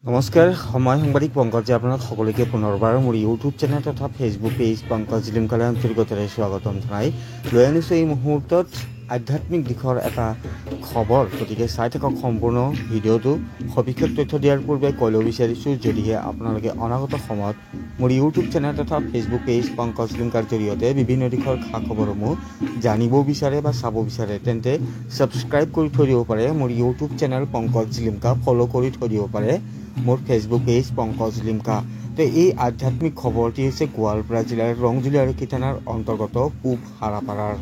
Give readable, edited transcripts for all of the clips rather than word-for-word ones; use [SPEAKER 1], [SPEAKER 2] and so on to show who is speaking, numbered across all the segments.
[SPEAKER 1] নমস্কাৰ সময় সাংবাদিক পংকজে আপোনাক সকলোকে পুনৰবাৰ মোৰ ইউটিউব চেনেল তথা ফেচবুক পেজ পংকজ জিলিমকালে আন্তৰিকতাৰে স্বাগতম জনাই লৈ আনিছো এই মুহূৰ্তত আধ্যাত্মিক দিশৰ এটা খবৰ গতিকে চাই থাকক সম্পূৰ্ণ ভিডিঅ'টো সবিশেষ তথ্য দিয়াৰ পূৰ্বে ক'ব বিচাৰিছোঁ যদিহে আপোনালোকে অনাগত সময়ত মোৰ ইউটিউব চেনেল তথা ফেচবুক পেজ পংকজ জিলিমকাৰ জৰিয়তে বিভিন্ন দিশৰ খা খবৰসমূহ জানিব বিচাৰে বা চাব বিচাৰে তেন্তে ছাবস্ক্ৰাইব কৰি থৈ দিব পাৰে মোৰ ইউটিউব চেনেল পংকজ জিলিমকা ফ'ল' কৰি থৈ দিব পাৰে মোৰ ফেচবুক পেজ পংকজ লিমকা তো এই আধ্যাত্মিক খবৰটি হৈছে গোৱালপাৰা জিলাৰ ৰংজুলি আৰু থানাৰ অন্তৰ্গত পূব হাৰাপাৰাৰ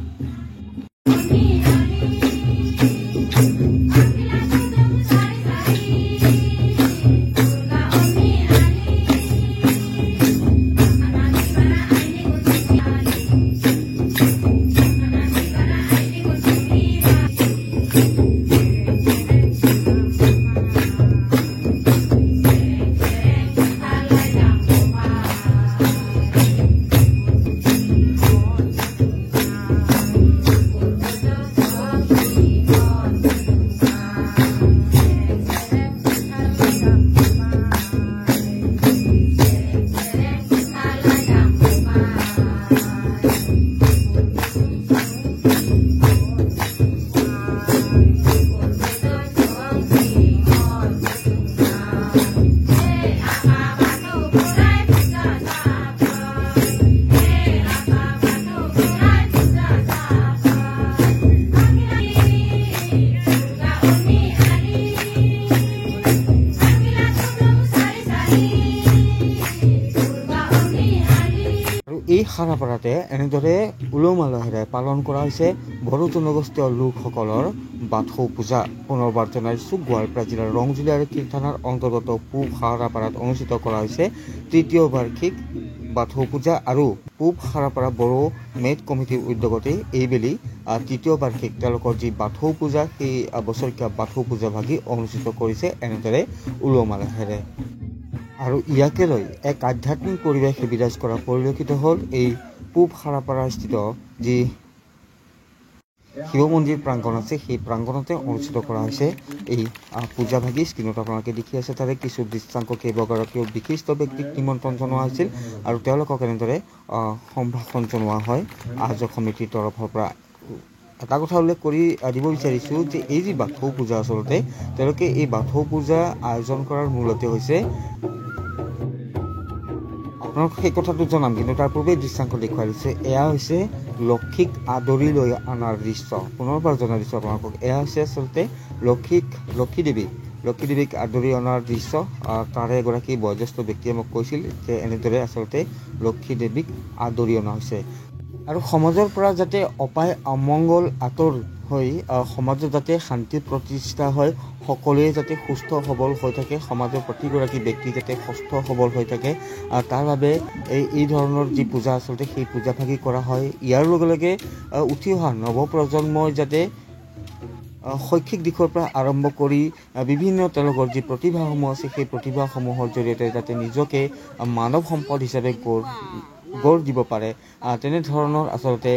[SPEAKER 1] এই হাৰাপাৰাতে এনেদৰে উলহ-মালহেৰে পালন কৰা হৈছে বড়ো জনগোষ্ঠীয় লোকসকলৰ বাথৌ পূজা পুনৰবাৰ জনাইছোঁ গোৱালপাৰা জিলাৰ ৰংজুলি আৰু থানাৰ অন্তৰ্গত পূব হাৰাপাৰাত অনুষ্ঠিত কৰা হৈছে তৃতীয় বাৰ্ষিক বাথৌ পূজা আৰু পূব হাৰাপাৰা বড়ো মেট কমিটিৰ উদ্যোগতে এইবেলি তৃতীয় বাৰ্ষিক তেওঁলোকৰ যি বাথৌ পূজা সেই বছৰীয়া বাথৌ পূজা ভাগি অনুষ্ঠিত কৰিছে এনেদৰে উলহ-মালহেৰে আৰু ইয়াকে লৈ এক আধ্যাত্মিক পৰিৱেশ বিৰাজ কৰা পৰিলক্ষিত হ'ল এই পূব হাৰাপাৰা স্থিত যি শিৱ মন্দিৰ প্ৰাংগণ আছে সেই প্ৰাংগণতে অনুষ্ঠিত কৰা হৈছে এই পূজা ভাগি স্ক্ৰীণত আপোনালোকে দেখি আছে তাৰে কিছু দৃশ্যাংক কেইবাগৰাকীও বিশিষ্ট ব্যক্তিক নিমন্ত্ৰণ জনোৱা হৈছিল আৰু তেওঁলোকক এনেদৰে সম্ভাষণ জনোৱা হয় আয়োজক সমিতিৰ তৰফৰ পৰা এটা কথা উল্লেখ কৰি দিব বিচাৰিছোঁ যে এই যি বাথৌ পূজা আচলতে তেওঁলোকে এই বাথৌ পূজা আয়োজন কৰাৰ মূলতে হৈছে আপোনালোক সেই কথাটো জনাম কিন্তু তাৰ পূৰ্বে দৃশ্যাংক দেখুৱাই দিছে এয়া হৈছে লক্ষীক আদৰি লৈ অনাৰ দৃশ্য পুনৰবাৰ জনাই দিছোঁ আপোনালোকক এয়া হৈছে আচলতে লক্ষী দেৱীক আদৰি অনাৰ দৃশ্য তাৰে এগৰাকী বয়োজ্যেষ্ঠ ব্যক্তিয়ে মোক কৈছিল যে এনেদৰে আচলতে লক্ষী দেৱীক আদৰি অনা হৈছে আৰু সমাজৰ পৰা যাতে অপায় অমংগল আঁতৰ হৈ সমাজত যাতে শান্তি প্ৰতিষ্ঠা হয় সকলোৱে যাতে সুস্থ সবল হৈ থাকে সমাজৰ প্ৰতিগৰাকী ব্যক্তি যাতে সুস্থ সবল হৈ থাকে তাৰ বাবে এই ধৰণৰ যি পূজা আচলতে সেই পূজা ভাগি কৰা হয় ইয়াৰ লগে লগে উঠি অহা নৱপ্ৰজন্মই যাতে শৈক্ষিক দিশৰ পৰা আৰম্ভ কৰি বিভিন্ন তেওঁলোকৰ যি প্ৰতিভাসমূহ আছে সেই প্ৰতিভাসমূহৰ জৰিয়তে যাতে নিজকে মানৱ সম্পদ হিচাপে গঢ় দিব পাৰে তেনেধৰণৰ আচলতে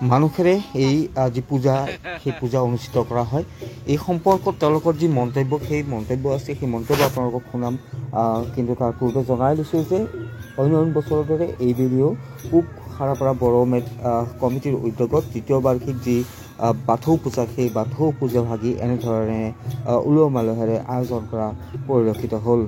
[SPEAKER 1] মানুহেৰে এই যি পূজা সেই পূজা অনুষ্ঠিত কৰা হয় এই সম্পৰ্কত তেওঁলোকৰ যি মন্তব্য সেই মন্তব্য আছে সেই মন্তব্য আপোনালোকক শুনাম কিন্তু তাৰ পূৰ্বে জনাই দিছোঁ যে অন্য বছৰৰ দৰে এই ভিডিঅ' পূব হাৰাপাৰা বড়ো মেট কমিটিৰ উদ্যোগত তৃতীয় বাৰ্ষিক যি বাথৌ পূজা সেই বাথৌ পূজা ভাগি এনেধৰণে উলহ-মালহেৰে আয়োজন কৰা পৰিলক্ষিত হ'ল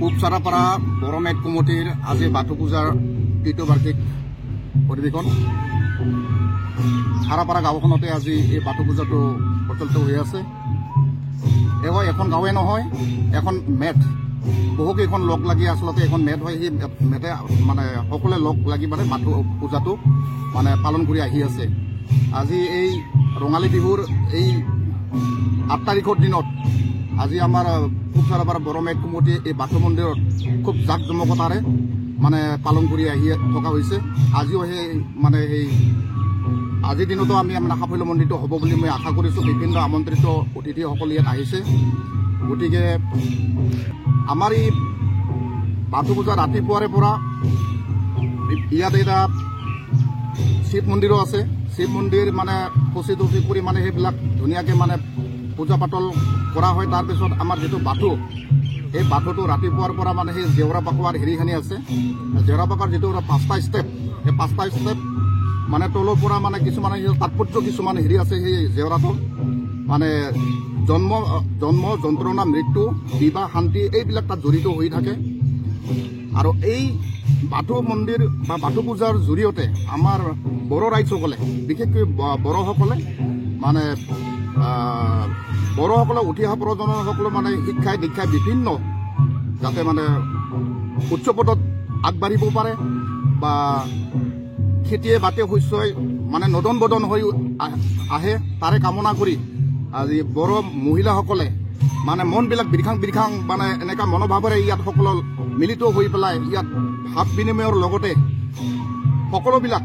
[SPEAKER 2] পূব চাৰাপাৰা বড়ো মেট কমিটিৰ আজি বাথৌ পূজাৰ তৃতীয় বাৰ্ষিক অধিৱেশন চাৰাপাৰা গাঁওখনতে আজি এই বাথৌ পূজাটো প্ৰচলিত হৈ আছে। এওঁ এখন গাঁৱে নহয়, এখন মেট, বহুকেইখন লগ লাগি আচলতে এখন মেট হয়। সেই মেটে মানে সকলোৱে লগ লাগি মানে বাথৌ পূজাটো মানে পালন কৰি আহি আছে। আজি এই ৰঙালী বিহুৰ এই 8 তাৰিখৰ দিনত আজি আমাৰ পূব চাৰাপাৰা বড়ো মেট কমিটি এই বাথৌ মন্দিৰত খুব জাক জমকতাৰে মানে পালন কৰি আহি থকা হৈছে। আজিও সেই মানে সেই আজিৰ দিনতো আমি মানে সাফল্যমণ্ডিত হ'ব বুলি মই আশা কৰিছোঁ। বিভিন্ন আমন্ত্ৰিত অতিথিসকল ইয়াত আহিছে। গতিকে আমাৰ এই বাথৌ পূজা ৰাতিপুৱাৰে পৰা ইয়াত এটা শিৱ মন্দিৰো আছে। শিৱ মন্দিৰ মানে খচি তচি কৰি মানে সেইবিলাক ধুনীয়াকৈ মানে পূজা পাতল কৰা হয়। তাৰপিছত আমাৰ যিটো বাথৌ, এই বাথৌটো ৰাতিপুৱাৰ পৰা মানে সেই জেওৰা পাকোৱাৰ হেৰিখিনি আছে। জেওৰা পাকোৱাৰ যিটো 5টা ষ্টেপ, সেই 5টা ষ্টেপ মানে তলৰ পৰা মানে কিছুমান তাৎপৰ্য কিছুমান হেৰি আছে। সেই জেওৰাটো মানে জন্ম যন্ত্ৰণা, মৃত্যু, বিবাহ, শান্তি এইবিলাক তাত জড়িত হৈ থাকে। আৰু এই বাথৌ মন্দিৰ বা বাথৌ পূজাৰ জৰিয়তে আমাৰ বড়ো ৰাইজসকলে, বিশেষকৈ বড়োসকলে মানে বড়োসকলে উঠি অহা প্ৰজন্মসকলে মানে শিক্ষাই দীক্ষাই বিভিন্ন যাতে মানে উচ্চ পদত আগবাঢ়িব পাৰে বা খেতিয়ে বাতিয়ে শস্যই মানে নদন বদন হৈ আহে, তাৰে কামনা কৰি আজি বড়ো মহিলাসকলে মানে মনবিলাক বিৰিখাং মানে এনেকুৱা মনোভাৱেৰে ইয়াত সকলো মিলিত হৈ পেলাই ইয়াত ভাৱ বিনিময়ৰ লগতে সকলোবিলাক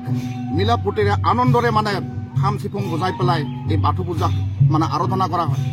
[SPEAKER 2] মিলা প্ৰীতিৰে আনন্দৰে মানে খাম চিফুং বজাই পেলাই এই বাথৌ পূজাক মানে আৰাধনা কৰা হয়।